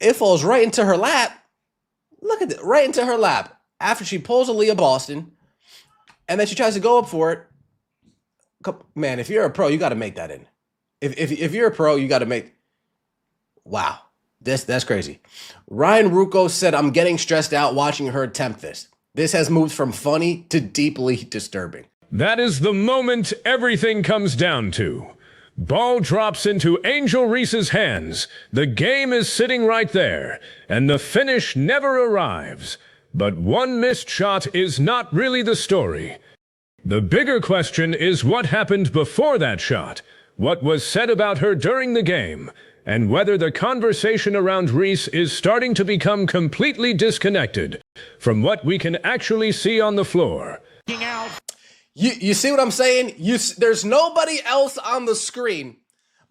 It falls right into her lap. Look at it, right into her lap. After she pulls a Leah Boston, and then she tries to go up for it. Man, if you're a pro, you got to make that in. If you're a pro, you got to make. Wow, that's crazy. Ryan Ruocco said, "I'm getting stressed out watching her attempt this. This has moved from funny to deeply disturbing." That is the moment everything comes down to. Ball drops into Angel Reese's hands. The game is sitting right there, and the finish never arrives. But one missed shot is not really the story. The bigger question is what happened before that shot, what was said about her during the game, and whether the conversation around Reese is starting to become completely disconnected from what we can actually see on the floor. You see what I'm saying? There's nobody else on the screen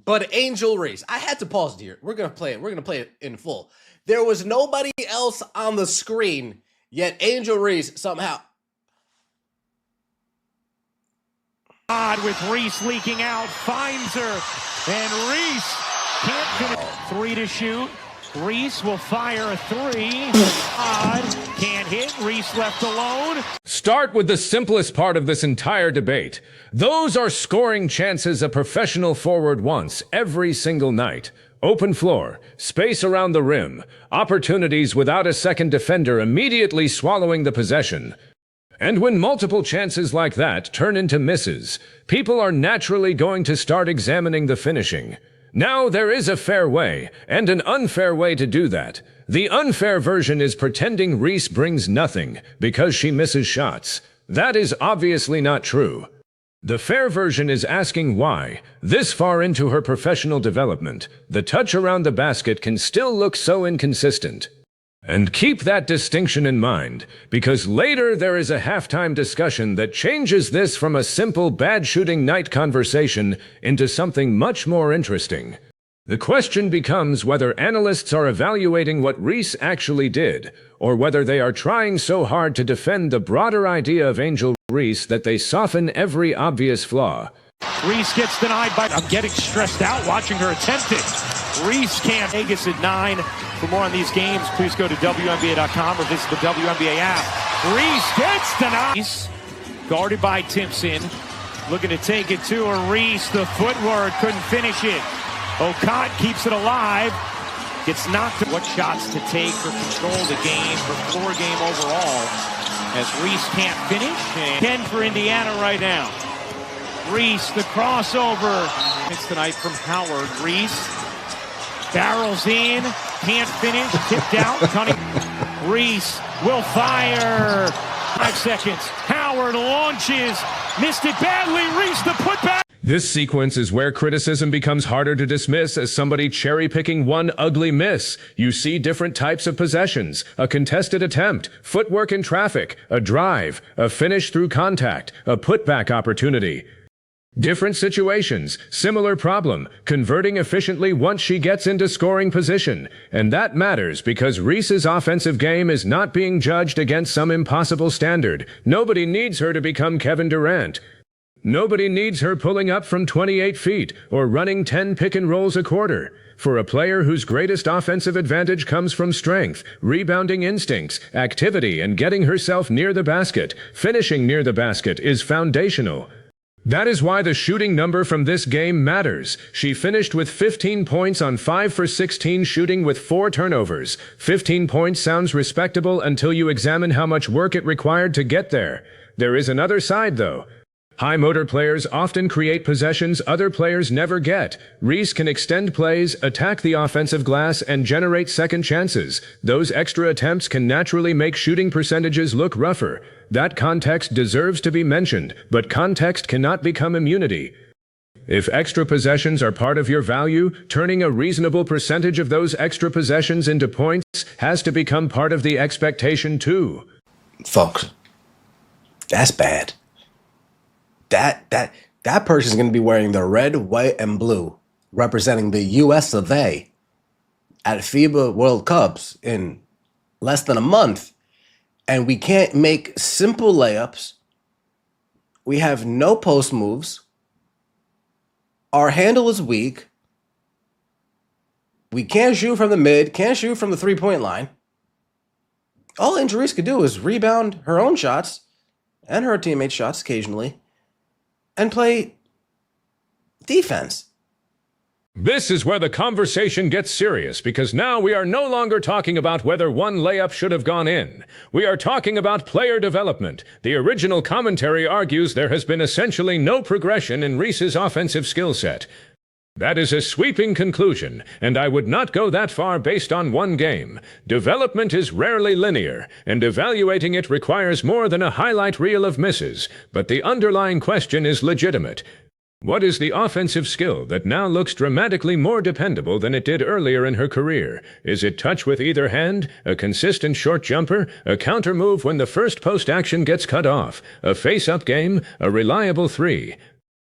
but Angel Reese. I had to pause it here. We're gonna play it. We're gonna play it in full. There was nobody else on the screen, yet Angel Reese somehow. With Reese leaking out, finds her, and Reese can't finish. 3 to shoot. Reese will fire a 3. Can't hit. Reese left alone. Start with the simplest part of this entire debate. Those are scoring chances a professional forward wants every single night. Open floor, space around the rim, opportunities without a second defender immediately swallowing the possession. And when multiple chances like that turn into misses, people are naturally going to start examining the finishing. Now, there is a fair way and an unfair way to do that. The unfair version is pretending Reese brings nothing because she misses shots. That is obviously not true. The fair version is asking why, this far into her professional development, the touch around the basket can still look so inconsistent. And keep that distinction in mind, because later there is a halftime discussion that changes this from a simple bad shooting night conversation into something much more interesting. The question becomes whether analysts are evaluating what Reese actually did, or whether they are trying so hard to defend the broader idea of Angel Reese that they soften every obvious flaw. Reese gets denied by... I'm getting stressed out watching her attempt it. Reese can't. Vegas at 9. For more on these games, please go to WNBA.com or visit the WNBA app. Reese gets denied. Guarded by Timpson. Looking to take it to her. Reese, the footwork, couldn't finish it. Okot keeps it alive. Gets knocked. What shots to take or control the game, her floor game overall. As Reese can't finish. And 10 for Indiana right now. Reese, the crossover. It's tonight from Howard. Reese barrels in. Can't finish. Tipped out. Reese will fire. 5 seconds. Howard launches. Missed it badly. Reese the putback. This sequence is where criticism becomes harder to dismiss as somebody cherry-picking one ugly miss. You see different types of possessions, a contested attempt, footwork in traffic, a drive, a finish through contact, a putback opportunity. Different situations, similar problem, converting efficiently once she gets into scoring position. And that matters because Reese's offensive game is not being judged against some impossible standard. Nobody needs her to become Kevin Durant. Nobody needs her pulling up from 28 feet or running 10 pick and rolls a quarter. For a player whose greatest offensive advantage comes from strength, rebounding instincts, activity, and getting herself near the basket, finishing near the basket is foundational. That is why the shooting number from this game matters. She finished with 15 points on 5 for 16 shooting with 4 turnovers. 15 points sounds respectable until you examine how much work it required to get there. There is another side, though. High motor players often create possessions other players never get. Reese can extend plays, attack the offensive glass, and generate second chances. Those extra attempts can naturally make shooting percentages look rougher. That context deserves to be mentioned, but context cannot become immunity. If extra possessions are part of your value, turning a reasonable percentage of those extra possessions into points has to become part of the expectation too. Folks, that's bad. That person's going to be wearing the red, white, and blue, representing the U.S. of A. at FIBA World Cups in less than a month. And we can't make simple layups. We have no post moves. Our handle is weak. We can't shoot from the mid, can't shoot from the three-point line. All Angel Reese could do is rebound her own shots and her teammates' shots occasionally and play defense. This is where the conversation gets serious, because now we are no longer talking about whether one layup should have gone in. We are talking about player development. The original commentary argues there has been essentially no progression in Reese's offensive skill set. That is a sweeping conclusion, and I would not go that far based on one game. Development is rarely linear, and evaluating it requires more than a highlight reel of misses, but the underlying question is legitimate. What is the offensive skill that now looks dramatically more dependable than it did earlier in her career? Is it touch with either hand, a consistent short jumper, a counter move when the first post action gets cut off, a face-up game, a reliable three?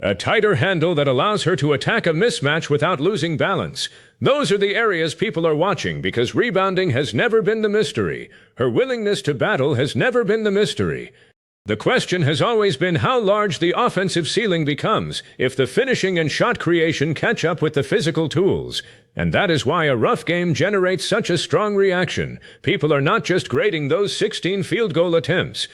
A tighter handle that allows her to attack a mismatch without losing balance. Those are the areas people are watching, because rebounding has never been the mystery. Her willingness to battle has never been the mystery. The question has always been how large the offensive ceiling becomes if the finishing and shot creation catch up with the physical tools. And that is why a rough game generates such a strong reaction. People are not just grading those 16 field goal attempts.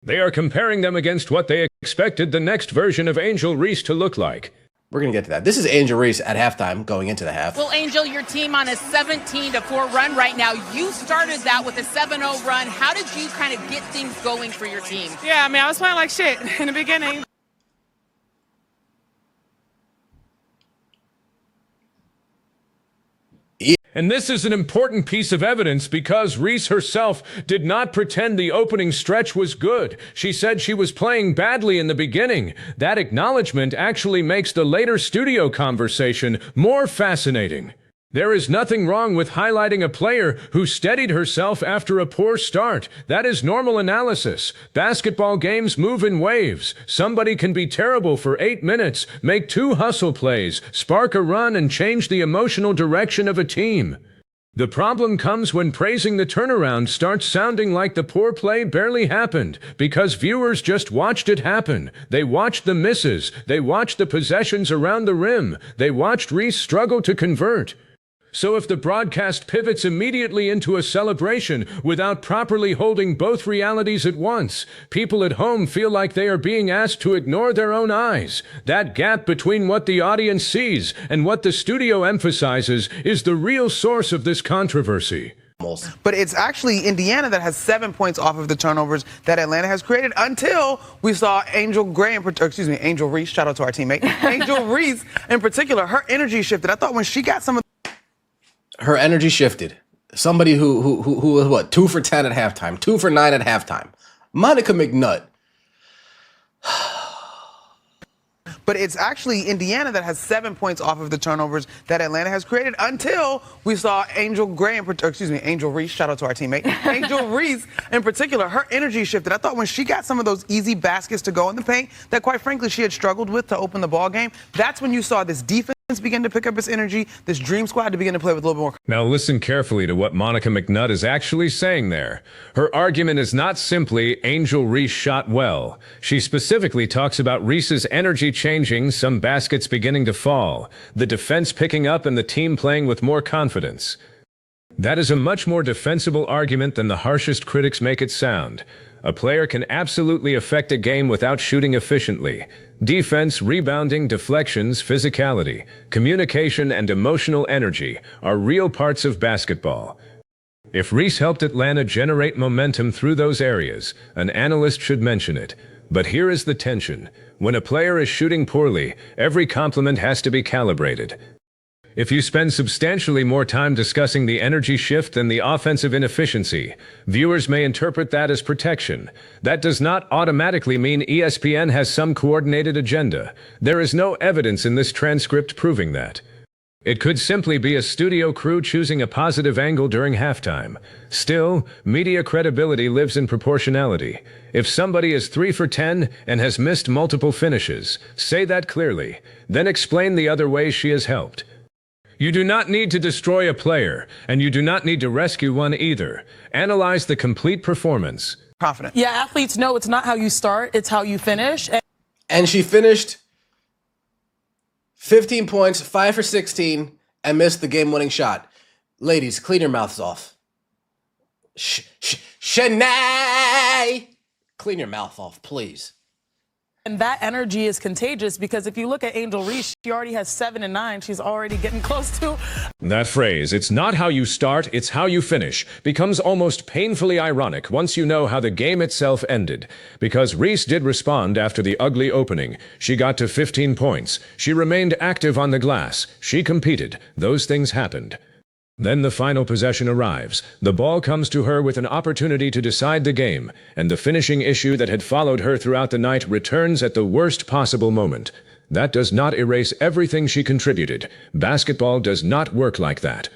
They are comparing them against what they expected the next version of Angel Reese to look like. We're going to get to that. This is Angel Reese at halftime going into the half. Well, Angel, your team on a 17-4 run right now. You started that with a 7-0 run. How did you kind of get things going for your team? Yeah, I mean, I was playing like shit in the beginning. And this is an important piece of evidence, because Reese herself did not pretend the opening stretch was good. She said she was playing badly in the beginning. That acknowledgement actually makes the later studio conversation more fascinating. There is nothing wrong with highlighting a player who steadied herself after a poor start. That is normal analysis. Basketball games move in waves. Somebody can be terrible for 8 minutes, make 2 hustle plays, spark a run, and change the emotional direction of a team. The problem comes when praising the turnaround starts sounding like the poor play barely happened, because viewers just watched it happen. They watched the misses. They watched the possessions around the rim. They watched Reese struggle to convert. So if the broadcast pivots immediately into a celebration without properly holding both realities at once, people at home feel like they are being asked to ignore their own eyes. That gap between what the audience sees and what the studio emphasizes is the real source of this controversy. But it's actually Indiana that has 7 points off of the turnovers that Atlanta has created, until we saw Angel Reese, shout out to our teammate, Angel Reese in particular, her energy shifted. I thought when she got some of her energy shifted. Somebody who was what, 2 for 10 at halftime, 2 for 9 at halftime. Monica McNutt. But it's actually Indiana that has 7 points off of the turnovers that Atlanta has created, until we saw Angel Reese, shout out to our teammate, Angel Reese in particular, her energy shifted. I thought when she got some of those easy baskets to go in the paint that quite frankly she had struggled with to open the ball game, that's when you saw this defense begin to pick up its energy, this dream squad to begin to play with a little bit more. Now listen carefully to what Monica McNutt is actually saying there. Her argument is not simply Angel Reese shot well. She specifically talks about Reese's energy changing, some baskets beginning to fall, the defense picking up, and the team playing with more confidence. That is a much more defensible argument than the harshest critics make it sound. A player can absolutely affect a game without shooting efficiently. Defense, rebounding, deflections, physicality, communication, and emotional energy are real parts of basketball. If Reese helped Atlanta generate momentum through those areas, an analyst should mention it. But here is the tension. When a player is shooting poorly, every compliment has to be calibrated. If you spend substantially more time discussing the energy shift than the offensive inefficiency, viewers may interpret that as protection. That does not automatically mean ESPN has some coordinated agenda. There is no evidence in this transcript proving that. It could simply be a studio crew choosing a positive angle during halftime. Still, media credibility lives in proportionality. If somebody is 3 for 10 and has missed multiple finishes, say that clearly. Then explain the other ways she has helped. You do not need to destroy a player, and you do not need to rescue one either. Analyze the complete performance. Confident. Yeah, athletes know it's not how you start, it's how you finish. And she finished 15 points, 5 for 16, and missed the game-winning shot. Ladies, clean your mouths off. Shanae! Clean your mouth off, please. And that energy is contagious because if you look at Angel Reese, she already has 7 and 9. She's already getting close to. That phrase, "it's not how you start, it's how you finish," becomes almost painfully ironic once you know how the game itself ended. Because Reese did respond after the ugly opening. She got to 15 points. She remained active on the glass. She competed. Those things happened. Then the final possession arrives. The ball comes to her with an opportunity to decide the game, and the finishing issue that had followed her throughout the night returns at the worst possible moment. That does not erase everything she contributed. Basketball does not work like that.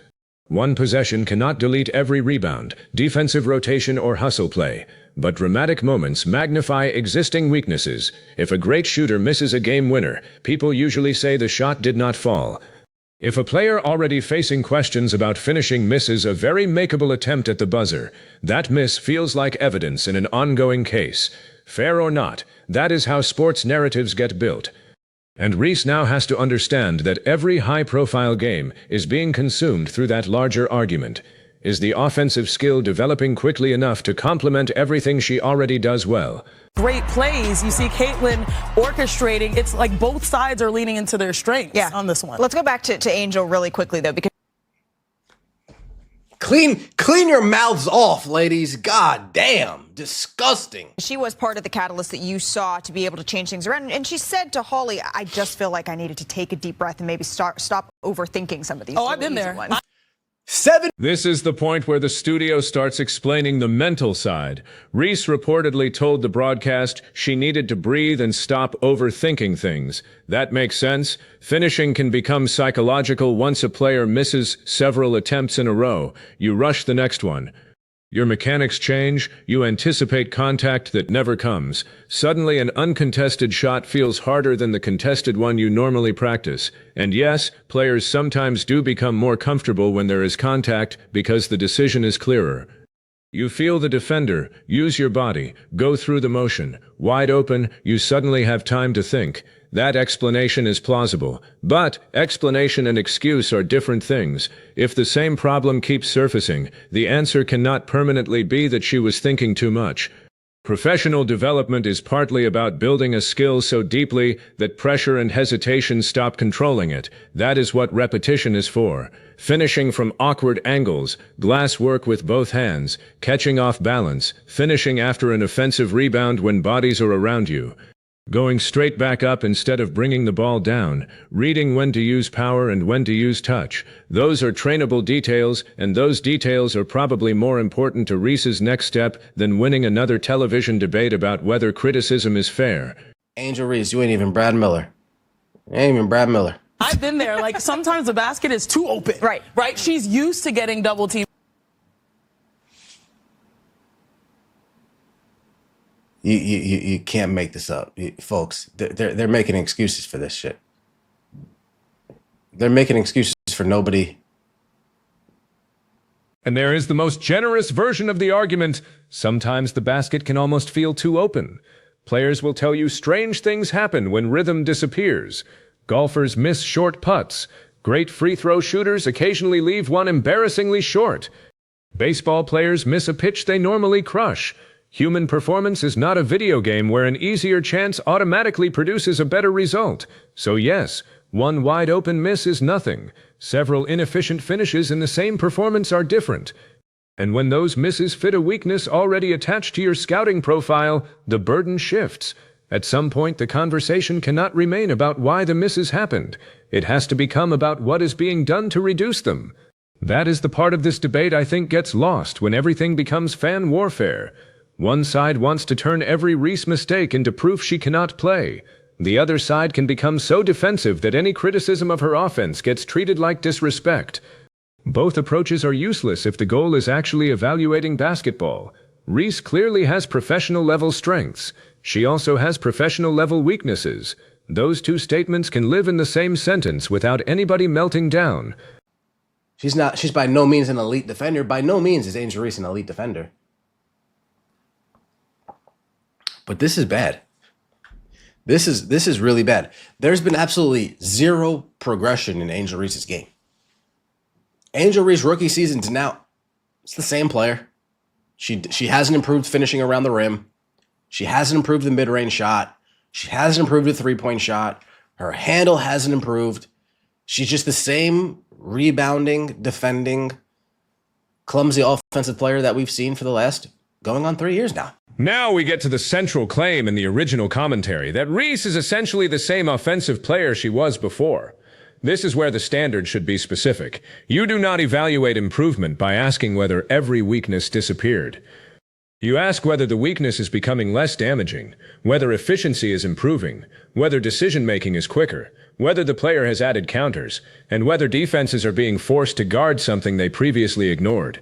One possession cannot delete every rebound, defensive rotation, or hustle play. But dramatic moments magnify existing weaknesses. If a great shooter misses a game winner, people usually say the shot did not fall. If a player already facing questions about finishing misses a very makeable attempt at the buzzer, that miss feels like evidence in an ongoing case. Fair or not, that is how sports narratives get built. And Reese now has to understand that every high-profile game is being consumed through that larger argument. Is the offensive skill developing quickly enough to complement everything she already does well? Great plays. You see Caitlin orchestrating. It's like both sides are leaning into their strengths on this one. Let's go back to Angel really quickly, though, because Clean your mouths off, ladies. God damn. Disgusting. she was part of the catalyst that you saw to be able to change things around. And she said to Holly, I just feel like I needed to take a deep breath and maybe stop overthinking some of these. Oh, I've been there. Ones. 7. This is the point where the studio starts explaining the mental side. Reese reportedly told the broadcast she needed to breathe and stop overthinking things. That makes sense. Finishing can become psychological once a player misses several attempts in a row. You rush the next one. Your mechanics change, you anticipate contact that never comes. Suddenly an uncontested shot feels harder than the contested one you normally practice. And yes, players sometimes do become more comfortable when there is contact because the decision is clearer. You feel the defender, use your body, go through the motion. Wide open, you suddenly have time to think. That explanation is plausible. But explanation and excuse are different things. If the same problem keeps surfacing, the answer cannot permanently be that she was thinking too much. Professional development is partly about building a skill so deeply that pressure and hesitation stop controlling it. That is what repetition is for. Finishing from awkward angles, glass work with both hands, catching off balance, finishing after an offensive rebound when bodies are around you. Going straight back up instead of bringing the ball down, reading when to use power and when to use touch. Those are trainable details, and those details are probably more important to Reese's next step than winning another television debate about whether criticism is fair. Angel Reese, you ain't even Brad Miller. You ain't even Brad Miller. I've been there. Like sometimes the basket is too open. Right. She's used to getting double teamed. You can't make this up, folks. They're making excuses for this shit. They're making excuses for nobody. And there is the most generous version of the argument. Sometimes the basket can almost feel too open. Players will tell you strange things happen when rhythm disappears. Golfers miss short putts. Great free throw shooters occasionally leave one embarrassingly short. Baseball players miss a pitch they normally crush. Human performance is not a video game where an easier chance automatically produces a better result. So yes, one wide open miss is nothing. Several inefficient finishes in the same performance are different. And when those misses fit a weakness already attached to your scouting profile, the burden shifts. At some point, the conversation cannot remain about why the misses happened. It has to become about what is being done to reduce them. That is the part of this debate I think gets lost when everything becomes fan warfare. One side wants to turn every Reese mistake into proof she cannot play. The other side can become so defensive that any criticism of her offense gets treated like disrespect. Both approaches are useless if the goal is actually evaluating basketball. Reese clearly has professional-level strengths. She also has professional-level weaknesses. Those two statements can live in the same sentence without anybody melting down. She's by no means an elite defender. By no means is Angel Reese an elite defender. But this is bad. This is really bad. There's been absolutely zero progression in Angel Reese's game. Angel Reese rookie season to now, it's the same player. She hasn't improved finishing around the rim. She hasn't improved the mid-range shot. She hasn't improved the three-point shot. Her handle hasn't improved. She's just the same rebounding, defending, clumsy offensive player that we've seen for the last going on 3 years now. Now we get to the central claim in the original commentary, that Reese is essentially the same offensive player she was before. This is where the standard should be specific. You do not evaluate improvement by asking whether every weakness disappeared. You ask whether the weakness is becoming less damaging, whether efficiency is improving, whether decision-making is quicker, whether the player has added counters, and whether defenses are being forced to guard something they previously ignored.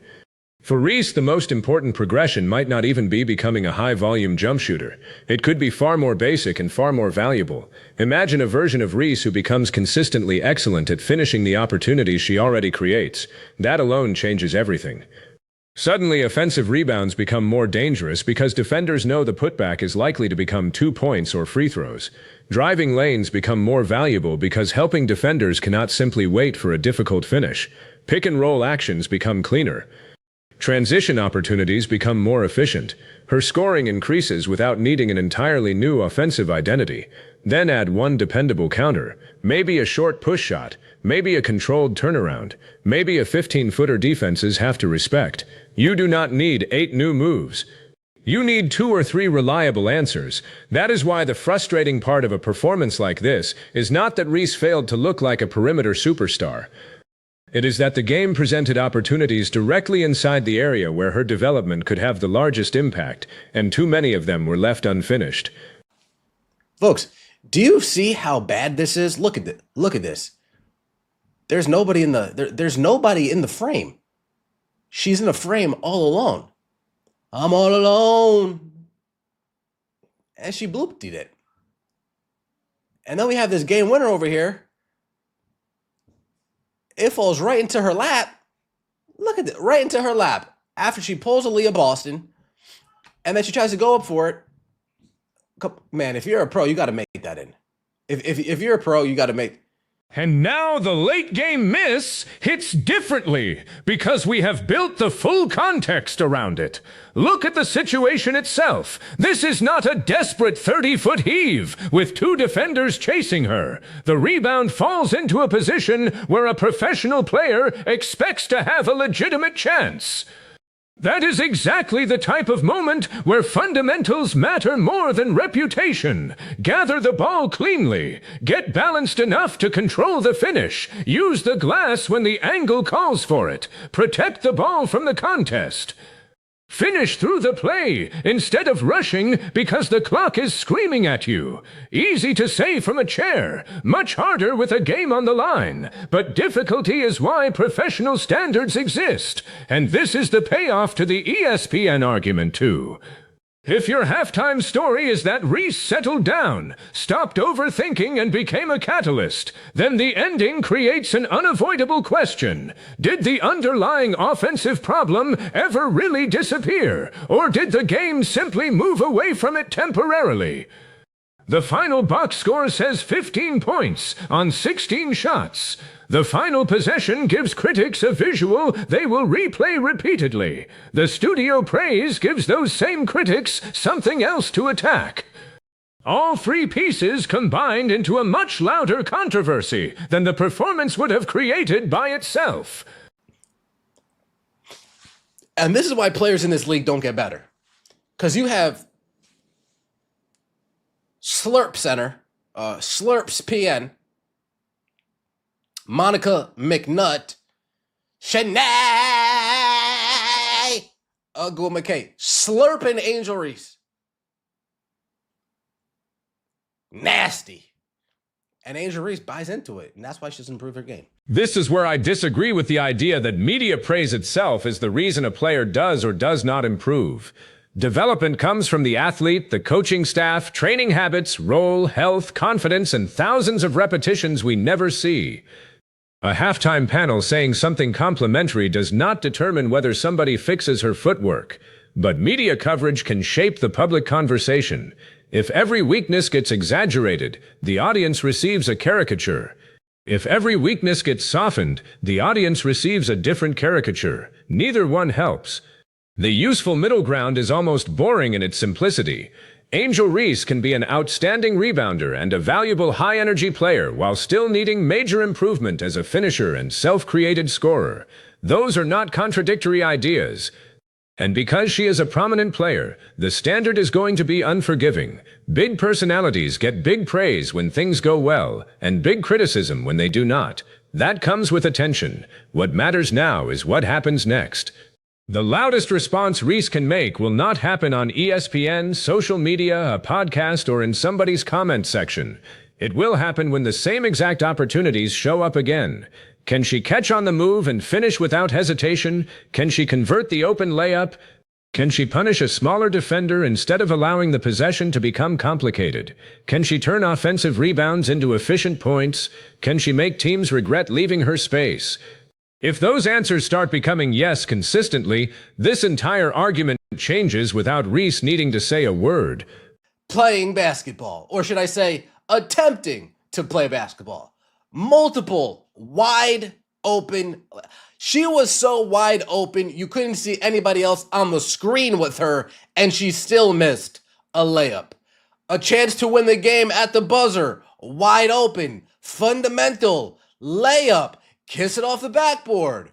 For Reese, the most important progression might not even be becoming a high-volume jump shooter. It could be far more basic and far more valuable. Imagine a version of Reese who becomes consistently excellent at finishing the opportunities she already creates. That alone changes everything. Suddenly, offensive rebounds become more dangerous because defenders know the putback is likely to become 2 points or free throws. Driving lanes become more valuable because helping defenders cannot simply wait for a difficult finish. Pick-and-roll actions become cleaner. Transition opportunities become more efficient. Her scoring increases without needing an entirely new offensive identity. Then add one dependable counter, maybe a short push shot, maybe a controlled turnaround, maybe a 15-footer defenses have to respect. You do not need 8 new moves. You need 2 or 3 reliable answers. That is why the frustrating part of a performance like this is not that Reese failed to look like a perimeter superstar. It is that the game presented opportunities directly inside the area where her development could have the largest impact, and too many of them were left unfinished. Folks, do you see how bad this is? Look at this. There's nobody in the frame. She's in a frame all alone. I'm all alone. And she blooped it. And then we have this game winner over here. It falls right into her lap. Look at it, right into her lap. After she pulls a Leah Boston, and then she tries to go up for it. Man, if you're a pro, you got to make that in. If you're a pro, you got to make. And now the late game miss hits differently because we have built the full context around it. Look at the situation itself. This is not a desperate 30-foot heave with 2 defenders chasing her. The rebound falls into a position where a professional player expects to have a legitimate chance. That is exactly the type of moment where fundamentals matter more than reputation. Gather the ball cleanly. Get balanced enough to control the finish. Use the glass when the angle calls for it. Protect the ball from the contest. Finish through the play instead of rushing because the clock is screaming at you. Easy to say from a chair, much harder with a game on the line. But difficulty is why professional standards exist. And this is the payoff to the ESPN argument too. If your halftime story is that Reese settled down, stopped overthinking and became a catalyst, then the ending creates an unavoidable question. Did the underlying offensive problem ever really disappear, or did the game simply move away from it temporarily? The final box score says 15 points on 16 shots. The final possession gives critics a visual they will replay repeatedly. The studio praise gives those same critics something else to attack. All 3 pieces combined into a much louder controversy than the performance would have created by itself. And this is why players in this league don't get better. Because you have Slurp Center, Slurps PN, Monica McNutt, Shanae Uggle McKay, slurping Angel Reese. Nasty. And Angel Reese buys into it, and that's why she doesn't improve her game. This is where I disagree with the idea that media praise itself is the reason a player does or does not improve. Development comes from the athlete, the coaching staff, training habits, role, health, confidence, and thousands of repetitions we never see. A halftime panel saying something complimentary does not determine whether somebody fixes her footwork, but media coverage can shape the public conversation. If every weakness gets exaggerated, the audience receives a caricature. If every weakness gets softened, the audience receives a different caricature. Neither one helps. The useful middle ground is almost boring in its simplicity. Angel Reese can be an outstanding rebounder and a valuable high-energy player while still needing major improvement as a finisher and self-created scorer. Those are not contradictory ideas. And because she is a prominent player, the standard is going to be unforgiving. Big personalities get big praise when things go well, and big criticism when they do not. That comes with attention. What matters now is what happens next. The loudest response Reese can make will not happen on ESPN, social media, a podcast, or in somebody's comment section. It will happen when the same exact opportunities show up again. Can she catch on the move and finish without hesitation? Can she convert the open layup? Can she punish a smaller defender instead of allowing the possession to become complicated? Can she turn offensive rebounds into efficient points? Can she make teams regret leaving her space? If those answers start becoming yes consistently, this entire argument changes without Reese needing to say a word. Playing basketball, or should I say, attempting to play basketball. Multiple wide open. She was so wide open, you couldn't see anybody else on the screen with her, and she still missed a layup. A chance to win the game at the buzzer, wide open, fundamental, layup, kiss it off the backboard.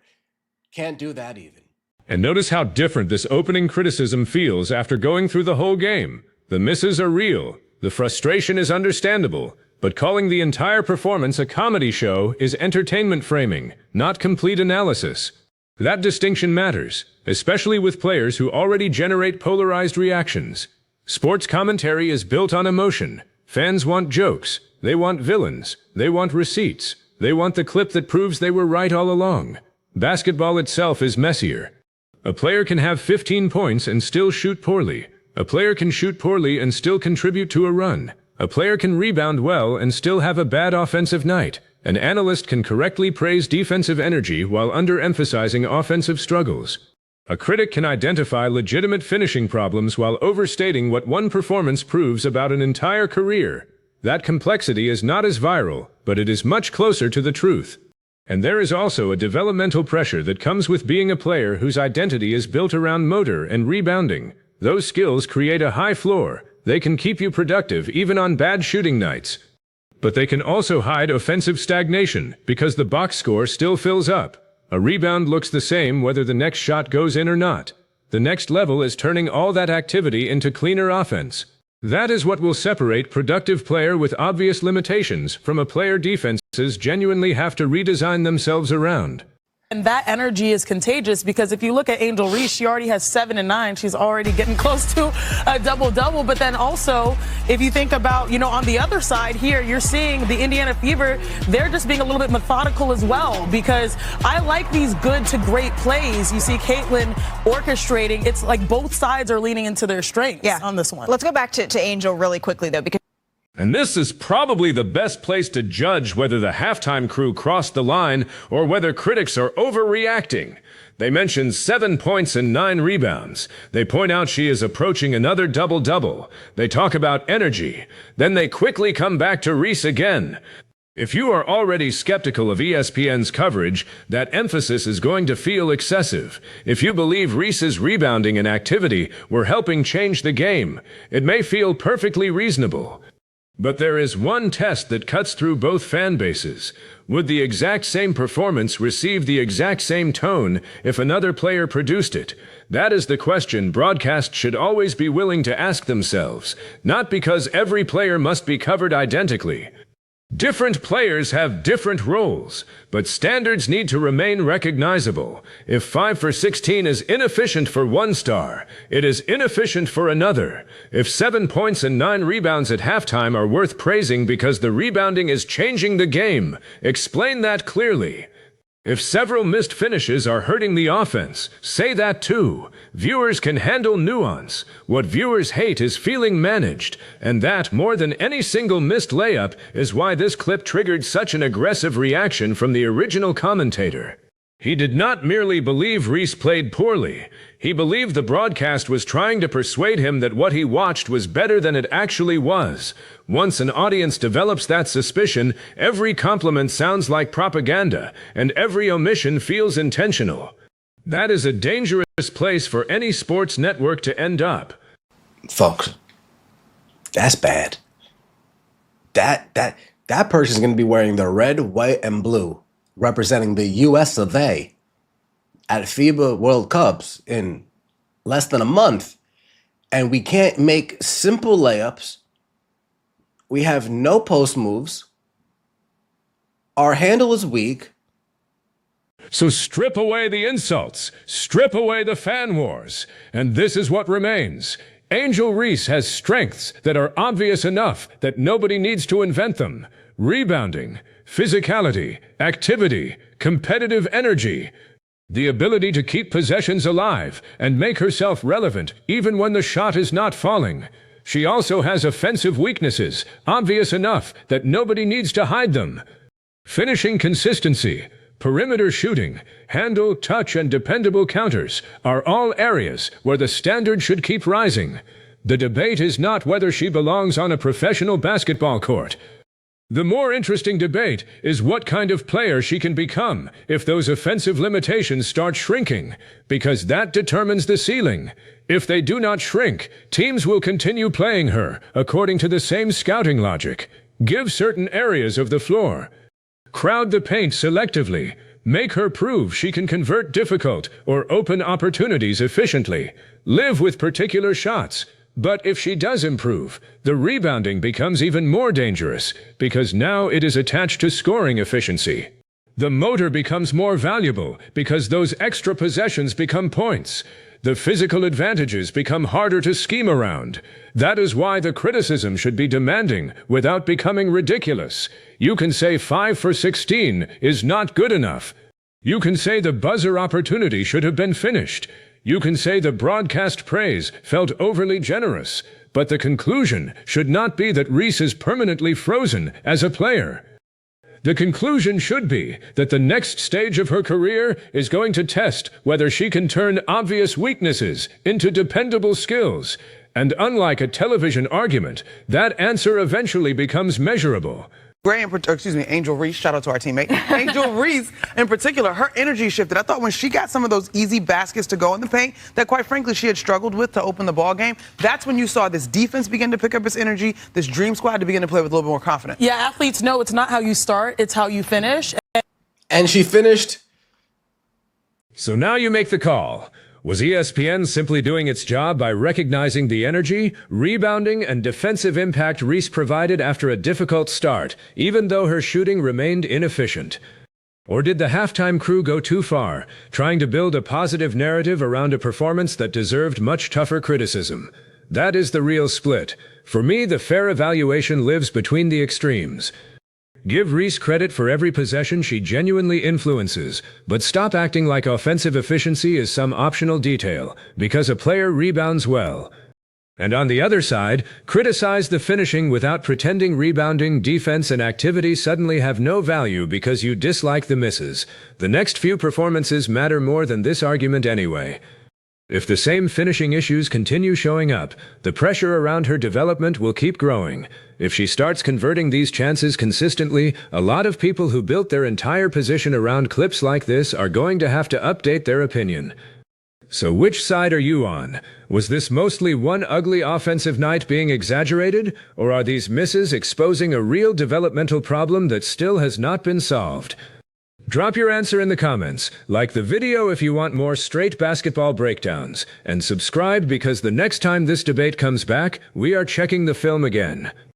Can't do that even. And notice how different this opening criticism feels after going through the whole game. The misses are real. The frustration is understandable. But calling the entire performance a comedy show is entertainment framing, not complete analysis. That distinction matters, especially with players who already generate polarized reactions. Sports commentary is built on emotion. Fans want jokes. They want villains. They want receipts. They want the clip that proves they were right all along. Basketball itself is messier. A player can have 15 points and still shoot poorly. A player can shoot poorly and still contribute to a run. A player can rebound well and still have a bad offensive night. An analyst can correctly praise defensive energy while underemphasizing offensive struggles. A critic can identify legitimate finishing problems while overstating what one performance proves about an entire career. That complexity is not as viral, but it is much closer to the truth. And there is also a developmental pressure that comes with being a player whose identity is built around motor and rebounding. Those skills create a high floor. They can keep you productive even on bad shooting nights. But they can also hide offensive stagnation because the box score still fills up. A rebound looks the same whether the next shot goes in or not. The next level is turning all that activity into cleaner offense. That is what will separate productive player with obvious limitations from a player defenses genuinely have to redesign themselves around. And that energy is contagious because if you look at Angel Reese, she already has 7 and 9. She's already getting close to a double-double. But then also, if you think about, on the other side here, you're seeing the Indiana Fever. They're just being a little bit methodical as well because I like these good to great plays. You see Caitlin orchestrating. It's like both sides are leaning into their strengths on this one. Let's go back to Angel really quickly, though, because And this is probably the best place to judge whether the halftime crew crossed the line or whether critics are overreacting. They mention 7 points and 9 rebounds. They point out she is approaching another double-double. They talk about energy. Then they quickly come back to Reese again. If you are already skeptical of ESPN's coverage, that emphasis is going to feel excessive. If you believe Reese's rebounding and activity were helping change the game, it may feel perfectly reasonable. But there is one test that cuts through both fan bases. Would the exact same performance receive the exact same tone if another player produced it? That is the question broadcasts should always be willing to ask themselves, not because every player must be covered identically. Different players have different roles, but standards need to remain recognizable. If 5 for 16 is inefficient for one star, it is inefficient for another. If 7 points and 9 rebounds at halftime are worth praising because the rebounding is changing the game, explain that clearly. If several missed finishes are hurting the offense, say that too. Viewers can handle nuance. What viewers hate is feeling managed, and that, more than any single missed layup, is why this clip triggered such an aggressive reaction from the original commentator. He did not merely believe Reese played poorly. He believed the broadcast was trying to persuade him that what he watched was better than it actually was. Once an audience develops that suspicion, every compliment sounds like propaganda, and every omission feels intentional. That is a dangerous place for any sports network to end up. Folks, that's bad. That person's going to be wearing the red, white, and blue, representing the U.S. of A. at FIBA World Cups in less than a month. And we can't make simple layups. We have no post moves. Our handle is weak. So strip away the insults, strip away the fan wars, and this is what remains. Angel Reese has strengths that are obvious enough that nobody needs to invent them. Rebounding, physicality, activity, competitive energy, the ability to keep possessions alive and make herself relevant even when the shot is not falling. She also has offensive weaknesses, obvious enough that nobody needs to hide them. Finishing consistency, perimeter shooting, handle, touch, and dependable counters are all areas where the standard should keep rising. The debate is not whether she belongs on a professional basketball court. The more interesting debate is what kind of player she can become if those offensive limitations start shrinking, because that determines the ceiling. If they do not shrink, teams will continue playing her according to the same scouting logic. Give certain areas of the floor. Crowd the paint selectively. Make her prove she can convert difficult or open opportunities efficiently. Live with particular shots. But if she does improve, the rebounding becomes even more dangerous because now it is attached to scoring efficiency. The motor becomes more valuable because those extra possessions become points. The physical advantages become harder to scheme around. That is why the criticism should be demanding without becoming ridiculous. You can say 5 for 16 is not good enough. You can say the buzzer opportunity should have been finished. You can say the broadcast praise felt overly generous. But the conclusion should not be that Reese is permanently frozen as a player. The conclusion should be that the next stage of her career is going to test whether she can turn obvious weaknesses into dependable skills. And unlike a television argument, that answer eventually becomes measurable. Angel Reese, shout out to our teammate. Angel Reese, in particular, her energy shifted. I thought when she got some of those easy baskets to go in the paint that, quite frankly, she had struggled with to open the ball game, that's when you saw this defense begin to pick up its energy, this dream squad to begin to play with a little bit more confidence. Yeah, athletes know it's not how you start, it's how you finish. And she finished. So now you make the call. Was ESPN simply doing its job by recognizing the energy, rebounding, and defensive impact Reese provided after a difficult start, even though her shooting remained inefficient? Or did the halftime crew go too far, trying to build a positive narrative around a performance that deserved much tougher criticism? That is the real split. For me, the fair evaluation lives between the extremes. Give Reese credit for every possession she genuinely influences, but stop acting like offensive efficiency is some optional detail, because a player rebounds well. And on the other side, criticize the finishing without pretending rebounding, defense, and activity suddenly have no value because you dislike the misses. The next few performances matter more than this argument anyway. If the same finishing issues continue showing up, the pressure around her development will keep growing. If she starts converting these chances consistently, a lot of people who built their entire position around clips like this are going to have to update their opinion. So which side are you on? Was this mostly one ugly offensive night being exaggerated, or are these misses exposing a real developmental problem that still has not been solved? Drop your answer in the comments, like the video if you want more straight basketball breakdowns, and subscribe because the next time this debate comes back, we are checking the film again.